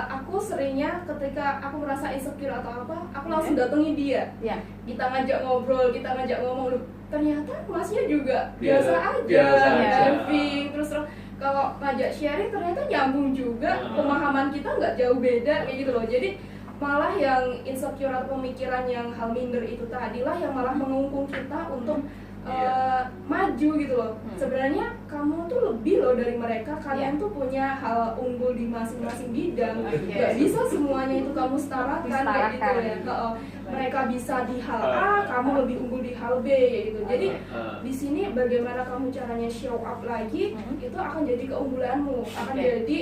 aku seringnya ketika aku merasa insecure atau apa, aku langsung datangi dia. Ya. Kita ngajak ngobrol, kita ngajak ngomong, loh ternyata masnya juga Iya, biasa aja, biasa aja. diving, terus kalau ngajak sharing ternyata nyambung juga, Nah. pemahaman kita nggak jauh beda kayak gitu loh. Jadi malah yang insecure atau pemikiran yang hal minder itu tadilah yang malah mengungkung kita untuk maju gitu loh. Sebenarnya kamu tuh lebih loh dari mereka, kalian tuh punya hal unggul di masing-masing bidang. Oke. Gak bisa semuanya itu kamu setarakan kayak gitu ya. Mereka bisa di hal A, kamu lebih unggul di hal B kayak gitu. Jadi di sini bagaimana kamu caranya show up lagi, itu akan jadi keunggulanmu, akan jadi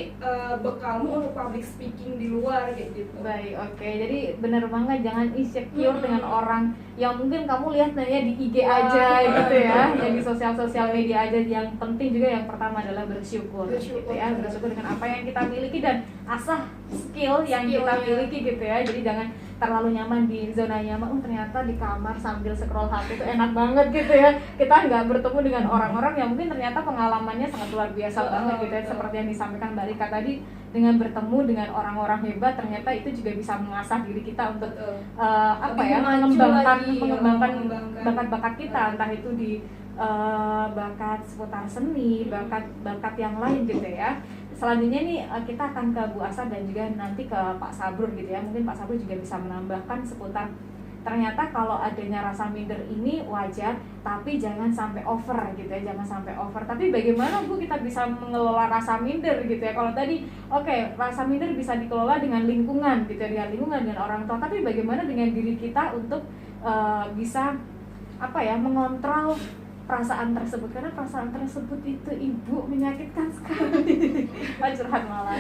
bekalmu untuk public speaking di luar kayak gitu. Baik, oke. Jadi benar banget, jangan insecure dengan orang yang mungkin kamu lihat nanya di IG aja gitu ya, yang di sosial media aja. Yang penting juga yang pertama adalah bersyukur gitu ya, bersyukur dengan apa yang kita miliki dan asah skill yang kita Skillnya. miliki gitu ya. Jadi jangan terlalu nyaman di zona nyaman. Ternyata di kamar sambil scroll HP itu enak banget gitu ya. Kita nggak bertemu dengan orang-orang yang mungkin ternyata pengalamannya sangat luar biasa banget gitu ya. Seperti yang disampaikan Mbak Rika tadi, dengan bertemu dengan orang-orang hebat ternyata itu juga bisa mengasah diri kita untuk apa ya, mengembangkan bakat-bakat kita, entah itu di bakat seputar seni, bakat yang lain gitu ya. Selanjutnya nih kita akan ke Bu Asar dan juga nanti ke Pak Sabrur gitu ya. Mungkin Pak Sabrur juga bisa menambahkan seputar ternyata kalau adanya rasa minder ini wajar, tapi jangan sampai over gitu ya, jangan sampai over. Tapi bagaimana Bu kita bisa mengelola rasa minder gitu ya? Kalau tadi rasa minder bisa dikelola dengan lingkungan gitu ya, dengan orang tua. Tapi bagaimana dengan diri kita untuk bisa mengontrol perasaan tersebut, karena perasaan tersebut itu Ibu menyakitkan sekali. Curhat malah.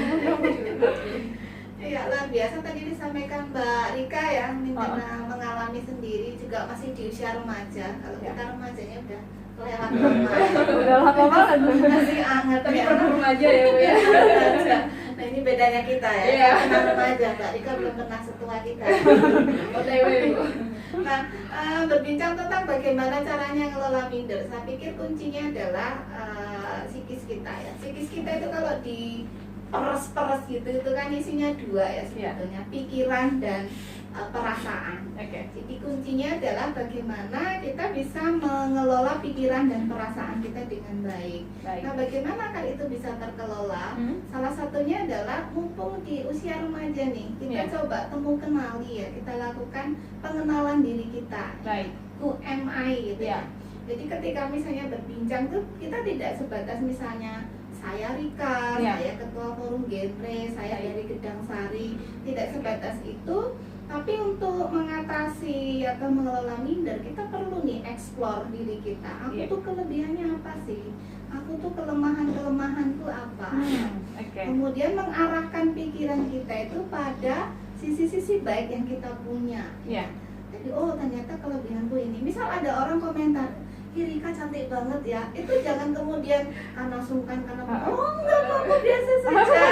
Iya, luar biasa tadi disampaikan Mbak Rika ya, mengalami sendiri juga masih di usia remaja. Kalau kita remajanya udah kelewat Udah lama banget. masih hangat Tapi ya. pernah remaja ya Bu ya. Remaja. Nah ini bedanya kita ya, Iya. pernah remaja, Mbak Rika belum pernah setua kita. OTW Bu. Nah, berbincang tentang bagaimana caranya ngelola minder, saya pikir kuncinya adalah psikis kita ya. Psikis kita itu kalau di peres gitu itu kan isinya dua ya sebetulnya, pikiran dan perasaan. Jadi kuncinya adalah bagaimana kita bisa mengelola pikiran dan perasaan kita dengan baik. Nah, bagaimana kan itu bisa terkelola? Salah satunya adalah mumpung di usia remaja nih, kita coba kenali ya, kita lakukan pengenalan diri kita. Who am I gitu ya. Jadi ketika misalnya berbincang tuh kita tidak sebatas misalnya saya Rika, saya ketua forum genre, saya dari Gedang Sari, tidak sebatas itu. Tapi untuk mengatasi atau mengelola minder, kita perlu nih explore diri kita. Aku tuh kelebihannya apa sih? Aku tuh kelemahanku apa? Kemudian mengarahkan pikiran kita itu pada sisi-sisi baik yang kita punya. Jadi ternyata kelebihanku ini. Misal ada orang komentar, Rika cantik banget ya, itu jangan kemudian karena sungkan, karena enggak apa-apa, biasa saja.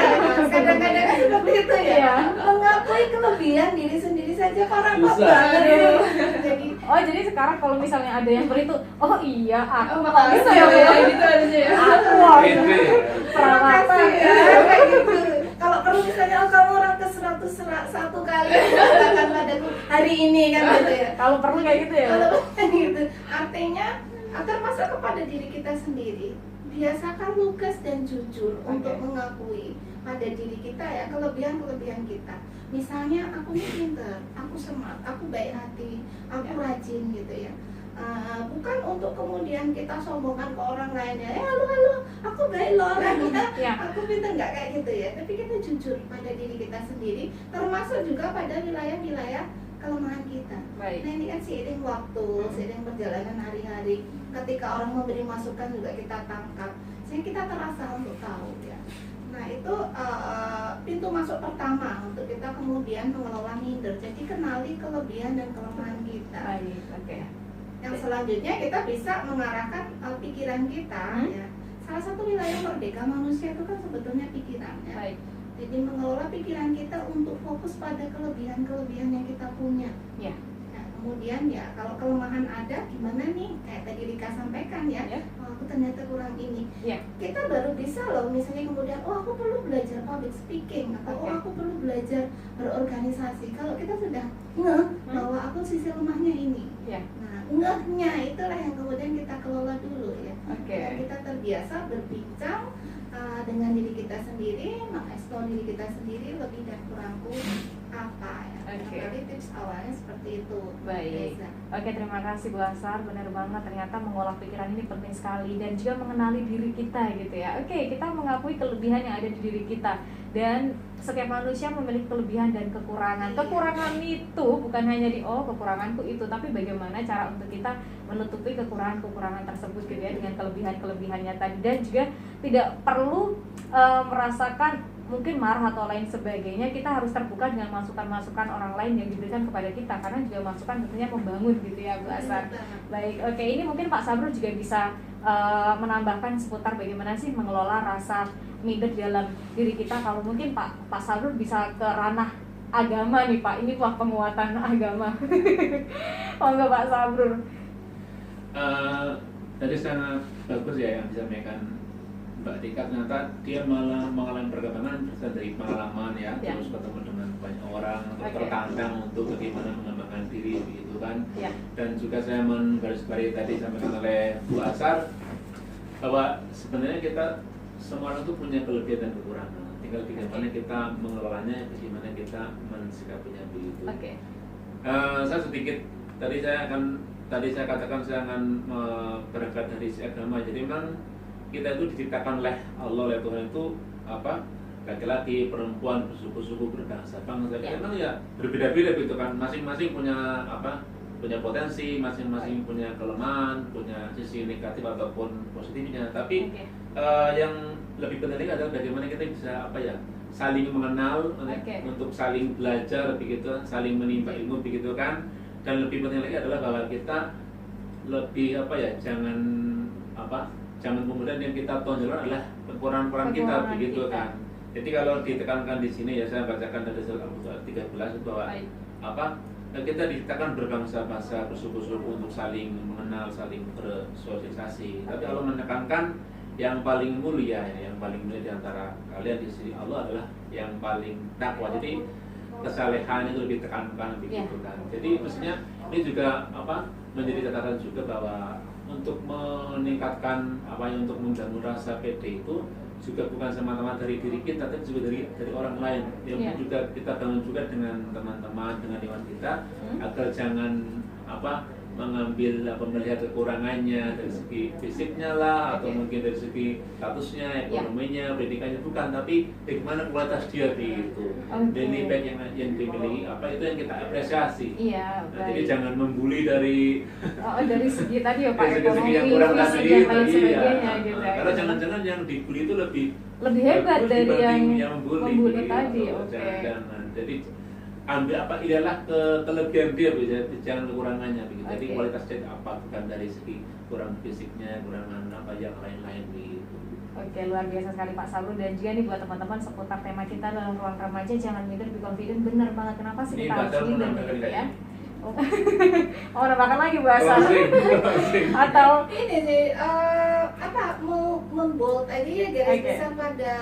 Kadang-kadang kan seperti itu ya. Mengakui kelebihan diri sendiri saja karena apa banget ya. Jadi sekarang kalau misalnya ada yang seperti itu, iya aku Makasih ya Bu ya, gitu harusnya ya. aku Terima kasih ya, kayak gitu. Kalau perlu misalnya kamu orang ke 101 kali mengatakan padaku hari ini kan gitu ya. Kalau perlu kayak gitu ya. Kalau gitu, artinya termasuk kepada diri kita sendiri. Biasakan lugas dan jujur untuk mengakui pada diri kita ya kelebihan-kelebihan kita. Misalnya aku ini pintar, aku smart, aku baik hati, aku rajin gitu ya. Bukan untuk kemudian kita sombongkan ke orang lain ya, halo, aku baik loh orangnya, aku pintar, nggak kayak gitu ya. Tapi kita jujur pada diri kita sendiri, termasuk juga pada wilayah-wilayah kelemahan kita. Nah ini kan seiring waktu, seiring perjalanan hari-hari, ketika orang memberi masukan juga kita tangkap, sehingga kita terasa untuk tahu ya. Nah itu pintu masuk pertama untuk kita kemudian mengelola minder. Jadi kenali kelebihan dan kelemahan kita. Yang selanjutnya kita bisa mengarahkan pikiran kita ya. Salah satu wilayah merdeka manusia itu kan sebetulnya pikiran ya. Jadi mengelola pikiran kita untuk fokus pada kelebihan-kelebihan yang kita punya. Nah, kemudian ya kalau kelemahan ada gimana nih? Kayak tadi Rika sampaikan ya. Aku ternyata kurang ini. Kita baru bisa loh misalnya kemudian aku perlu belajar public speaking atau aku perlu belajar berorganisasi. Kalau kita sudah ngeh bahwa aku sisi lemahnya ini. Nah, ngehnya itulah yang kemudian kita kelola dulu ya. Kita terbiasa berbincang dengan diri kita sendiri, mengeksplor diri kita sendiri, lebih dan kurangku apa ya. Jadi tips awalnya seperti itu. Terima kasih Bu Asar, benar banget, ternyata mengolah pikiran ini penting sekali dan juga mengenali diri kita gitu ya. Kita mengakui kelebihan yang ada di diri kita, dan setiap manusia memiliki kelebihan dan kekurangan. Kekurangan itu bukan hanya kekuranganku itu, tapi bagaimana cara untuk kita menutupi kekurangan-kekurangan tersebut gitu ya, dengan kelebihan-kelebihannya tadi. Dan juga tidak perlu merasakan mungkin marah atau lain sebagainya, kita harus terbuka dengan masukan-masukan orang lain yang diberikan kepada kita, karena juga masukan tentunya membangun gitu ya Bu Asar. Baik, oke, ini mungkin Pak Sabrul juga bisa menambahkan seputar bagaimana sih mengelola rasa minder dalam diri kita. Kalau mungkin Pak Sabrul bisa ke ranah agama nih Pak, ini wah penguatan agama. Monggo Pak Sabrul. Tadi sangat bagus ya yang disampaikan Mbak Rika. Ternyata dia malah mengalami perkembangan berdasarkan dari pengalaman ya, terus ketemu dengan banyak orang, tertantang untuk bagaimana mengembangkan diri begitu kan. Dan juga saya menggarisbawahi tadi disampaikan oleh Bu Asar bahwa sebenarnya kita semua orang itu punya kelebihan dan kekurangan. Tinggal bagaimana kita mengelolanya, bagaimana kita mensikapinya begitu. Saya sedikit tadi saya katakan saya akan berangkat dari si agama. Jadi memang kita itu diciptakan oleh Allah, oleh Tuhan itu apa, laki-laki, perempuan, bersuku-suku, berbangsa-bangsa. Memang ya berbeda-beda gitu kan. Masing-masing punya apa, punya potensi, masing-masing punya kelemahan, punya sisi negatif ataupun positifnya. Tapi yang lebih penting adalah bagaimana kita bisa apa ya, saling mengenal, untuk saling belajar begitu, saling menimba ilmu begitu kan. Dan lebih penting lagi adalah bahwa kita lebih apa ya, jangan kemudian yang kita tonjolkan adalah kekurangan kita begitu kan. Jadi kalau ditekankan di sini ya, saya bacakan dari surat Al-Baqarah 13 bahwa apa, kita diciptakan berbangsa-bangsa, bersuku-suku untuk saling mengenal, saling bersosialisasi. Tapi Allah menekankan yang paling mulia, yang paling mulia di antara kalian di sisi Allah adalah yang paling takwa. Jadi kesalehan itu lebih tekankan begitu kan. Jadi mestinya ini juga apa, menjadi catatan juga bahwa untuk meningkatkan apa yang untuk membangun rasa pede itu juga bukan semata-mata dari diri kita, tapi juga dari orang lain. Yang juga kita bangun juga dengan teman-teman, dengan lingkungan kita, agar jangan apa, mengambil melihat kekurangannya dari segi fisiknya lah, atau mungkin dari segi statusnya, ekonominya, pendidikannya, bukan, tapi bagaimana kualitas dia begitu. Daily back yang dimiliki apa, itu yang kita apresiasi. Jadi jangan membuli dari dari segi tadi ya Pak, segi yang kurang tadi gitu. Karena jangan-jangan yang dibully itu lebih hebat dari yang membuli tadi. Jangan. Jadi ambil apa, idealah kelebihan dia, jangan kekurangannya begitu. Jadi kualitas dia apa, bukan dari segi kurang fisiknya, kurangan apa yang lain-lain begitu. Oke, luar biasa sekali Pak Sabrul. Dan juga nih buat teman-teman seputar tema kita dalam ruang remaja, jangan minder, be confident. Benar banget, kenapa sih kita harus minder gitu ya? Oh, nambahkan lagi bahasa atau ini sih apa, mau membold aja ya garis besar pada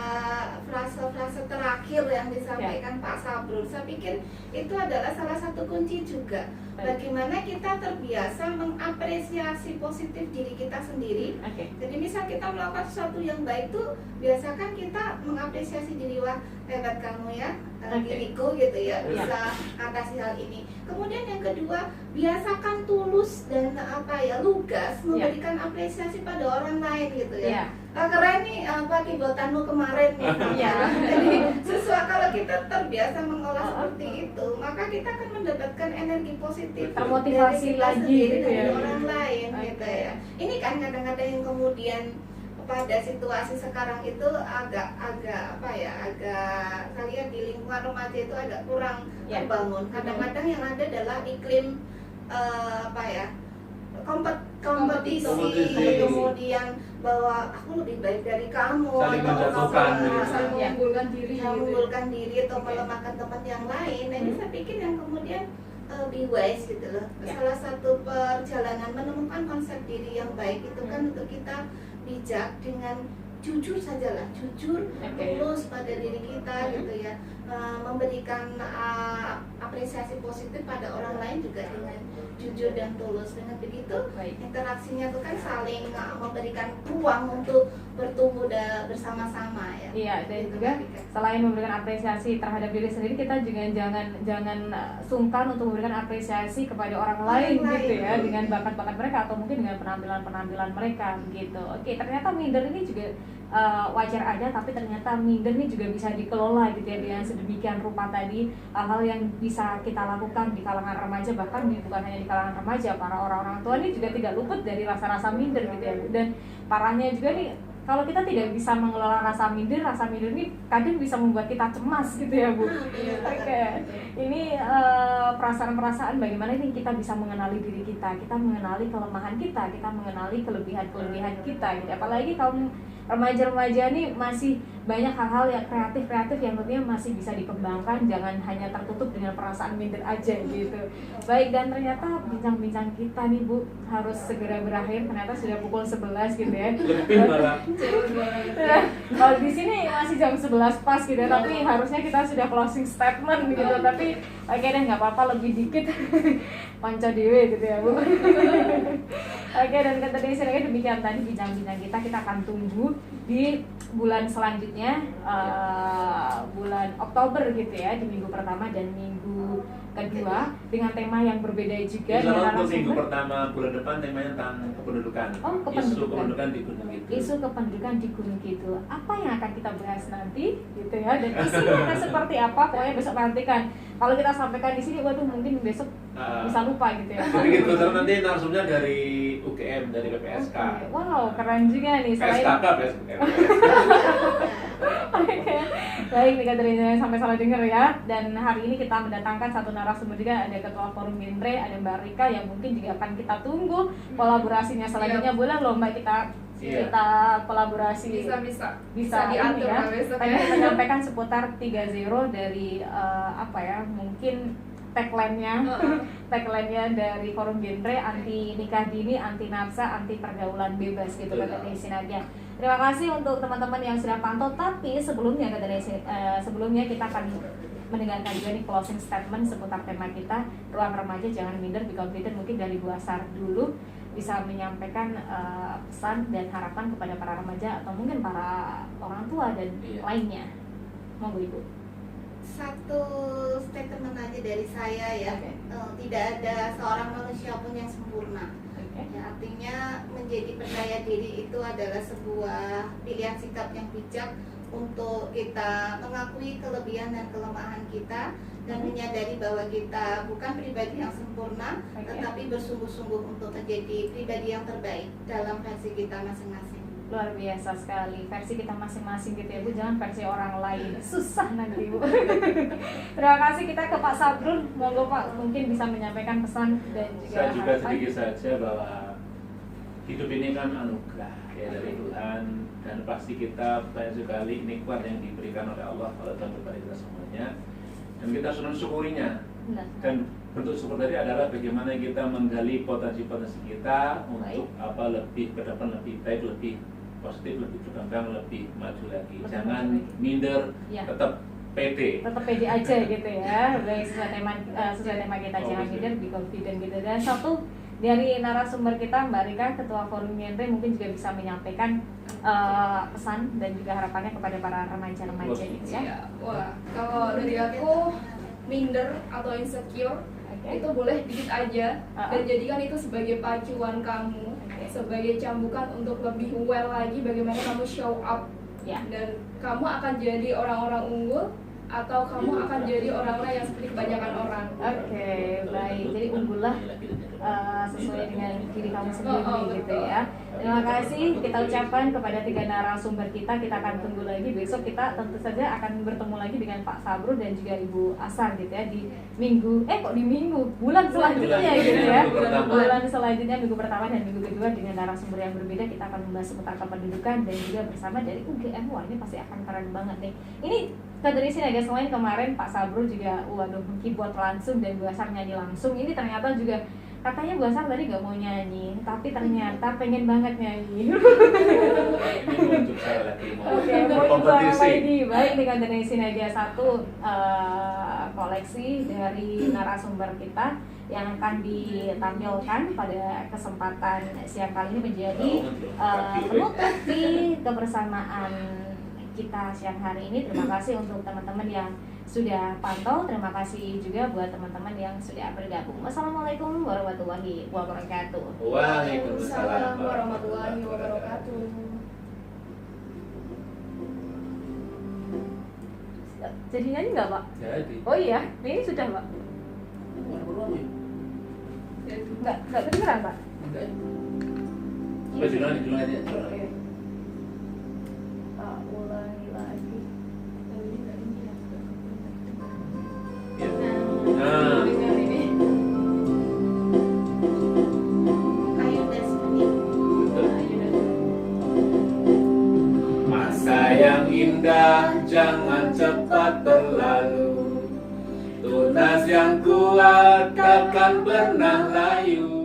frase-frase terakhir yang disampaikan Pak Sabrul. Saya pikir itu adalah salah satu kunci juga. Bagaimana kita terbiasa mengapresiasi positif diri kita sendiri. Jadi misal kita melakukan sesuatu yang baik tuh, biasakan kita mengapresiasi diri, wah hebat kamu ya, diriku gitu ya, bisa atasi hal ini. Kemudian yang kedua, biasakan tulus dan apa ya, lugas memberikan apresiasi pada orang lain gitu ya. Keren nih apa kibotanmu kemarin misalnya. Jadi sesuatu, kalau kita terbiasa mengolah seperti itu, maka kita akan mendapatkan energi positif, termotivasi lagi gitu dari orang lain gitu ya. Ini kan kadang-kadang yang kemudian pada situasi sekarang itu agak apa ya, agak saya lihat di lingkungan remaja itu agak kurang terbangun. Kadang-kadang yang ada adalah iklim apa ya, kompetisi, kemudian bahwa aku lebih baik dari kamu, saling menjatuhkan, saling mengunggulkan diri, atau melemahkan teman yang lain. Nah, ini saya pikir yang kemudian be wise gitu loh. Salah satu perjalanan menemukan konsep diri yang baik itu kan untuk kita bijak dengan jujur sajalah, jujur, tulus pada diri kita gitu ya, memberikan apresiasi positif pada orang lain juga dengan jujur dan tulus. Dengan begitu interaksinya itu kan saling memberikan ruang untuk bertumbuh bersama-sama ya. Iya, dan juga selain memberikan apresiasi terhadap diri sendiri, kita juga jangan sungkan untuk memberikan apresiasi kepada orang lain gitu ya, dengan bakat-bakat mereka atau mungkin dengan penampilan mereka gitu. Oke, ternyata minder ini juga wajar ada, tapi ternyata minder ini juga bisa dikelola gitu ya, dengan sedemikian rupa tadi. Hal-hal yang bisa kita lakukan di kalangan remaja, bahkan bukan hanya di kalangan remaja, para orang-orang tua ini juga tidak luput dari rasa-rasa minder gitu ya. Dan parahnya juga nih, kalau kita tidak bisa mengelola rasa minder ini kadang bisa membuat kita cemas gitu ya Bu. Oke. Ini perasaan-perasaan bagaimana ini kita bisa mengenali diri kita mengenali kelemahan kita mengenali kelebihan kita gitu. Apalagi kaum remaja-remaja ini masih banyak hal-hal yang kreatif yang tentunya masih bisa dikembangkan, jangan hanya tertutup dengan perasaan minder aja gitu. Baik, dan ternyata bincang-bincang kita nih Bu harus segera berakhir, ternyata sudah pukul 11 gitu ya. Lebih malah. Kalau di sini masih jam 11 pas gitu ya, tapi harusnya kita sudah closing statement gitu. Tapi oke deh, nggak apa-apa, lebih dikit panca dewe gitu ya Bu. Oke, dan tadi saya demikian tadi bincang-bincang kita akan tunggu di bulan selanjutnya, bulan Oktober gitu ya, di minggu pertama dan minggu kedua dengan tema yang berbeda juga. Untuk minggu pertama bulan depan temanya tentang kependudukan. Isu kependudukan di Gunung Kidul. Isu kependudukan di Gunung Kidul. Apa yang akan kita bahas nanti gitu ya, dan isinya akan seperti apa, pokoknya besok nantikan. Kalau kita sampaikan di sini, waduh mungkin besok bisa lupa gitu ya. Jadi gitu, terus nanti narsumnya dari UGM, dari PPSK. Okay. Wow, keren juga nih. PSKK, PSKK. Baik nih Katerina, sampai salah dengar ya. Dan hari ini kita mendatangkan satu narasumber juga, ada Ketua Forum Genre, ada Mbak Rika yang mungkin juga akan kita tunggu kolaborasinya selanjutnya. Boleh loh Mbak kita kolaborasi. Bisa diatur ya. Besok Tadi ya. kita menyampaikan seputar 3-0 dari apa ya, mungkin tagline-nya dari Forum Genre, anti nikah dini, anti nafsa, anti pergaulan bebas gitu kata Desi Nadia. Terima kasih untuk teman-teman yang sudah pantau, tapi sebelumnya kata Desi, sebelumnya kita akan mendengarkan juga nih closing statement seputar tema kita, ruang remaja jangan minder, be confident. Mungkin dari Bu Asar dulu bisa menyampaikan pesan dan harapan kepada para remaja atau mungkin para orang tua dan lainnya. Monggo Ibu. Satu statement aja dari saya ya. Tidak ada seorang manusia pun yang sempurna. Ya, artinya menjadi percaya diri itu adalah sebuah pilihan sikap yang bijak untuk kita mengakui kelebihan dan kelemahan kita dan menyadari bahwa kita bukan pribadi yang sempurna, tetapi bersungguh-sungguh untuk menjadi pribadi yang terbaik dalam versi kita masing-masing. Luar biasa sekali, versi kita masing-masing gitu ya Bu, jangan versi orang lain, susah nanti Bu. Terima kasih, kita ke Pak Sabrul, monggo Pak, mungkin bisa menyampaikan pesan dan juga saya juga harapan. sedikit saja bahwa hidup ini kan anugerah ya dari Tuhan, dan pasti kita banyak sekali nikmat yang diberikan oleh Allah kepada kita semuanya, dan kita harus mensyukurinya. Dan bentuk syukur tadi adalah bagaimana kita menggali potensi-potensi kita untuk lebih ke depan, lebih baik, lebih positif, lebih berkembang, lebih maju lagi. Jangan minder, tetap pede. Tetap pede aja gitu ya. Baik, sesuai tema kita, jangan minder, be confident gitu. Dan satu dari narasumber kita Mbak Rika, Ketua Forum Genre, mungkin juga bisa menyampaikan pesan dan juga harapannya kepada para remaja-remaja gitu ya. Wah, kalau dari aku, minder atau insecure itu boleh dikit aja dan jadikan itu sebagai pacuan kamu, sebagai cambukan untuk lebih well lagi bagaimana kamu show up dan kamu akan jadi orang-orang unggul atau kamu akan jadi orang-orang yang seperti kebanyakan orang. Oke, baik. Jadi unggullah sesuai dengan diri kamu sendiri gitu ya. Terima kasih kita ucapkan kepada 3 narasumber kita. Kita akan tunggu lagi besok, kita tentu saja akan bertemu lagi dengan Pak Sabrul dan juga Ibu Asar gitu ya di bulan selanjutnya gitu ya. Bulan selanjutnya, minggu pertama dan minggu kedua dengan narasumber yang berbeda. Kita akan membahas seputar kependudukan dan juga bersama dari UGM. Wah, ini pasti akan keren banget nih. Ini dari sini agak selain kemarin Pak Sabrul juga waduh keyboard langsung dan Bu Asar nyanyi langsung. Ini ternyata juga katanya Bu Asar tadi gak mau nyanyi, tapi ternyata pengen banget nyanyi. Ini untuk saya lagi mau kompetisi. Baik, dengan Indonesia Nadia 1 koleksi dari narasumber kita yang akan ditampilkan pada kesempatan siang kali ini menjadi penutup di kebersamaan kita siang hari ini. Terima kasih untuk teman-teman yang sudah pantau, terima kasih juga buat teman-teman yang sudah bergabung. Wassalamualaikum warahmatullahi wabarakatuh. Waalaikumsalam warahmatullahi wabarakatuh. Jadi nyanyi nggak Pak? Jadi. Oh iya, ini sudah Pak? Nggak kedengeran Pak? Coba jualan aja. Oke. Sabarlah, jangan cepat berlalu. Tunas yang kuat takkan pernah layu.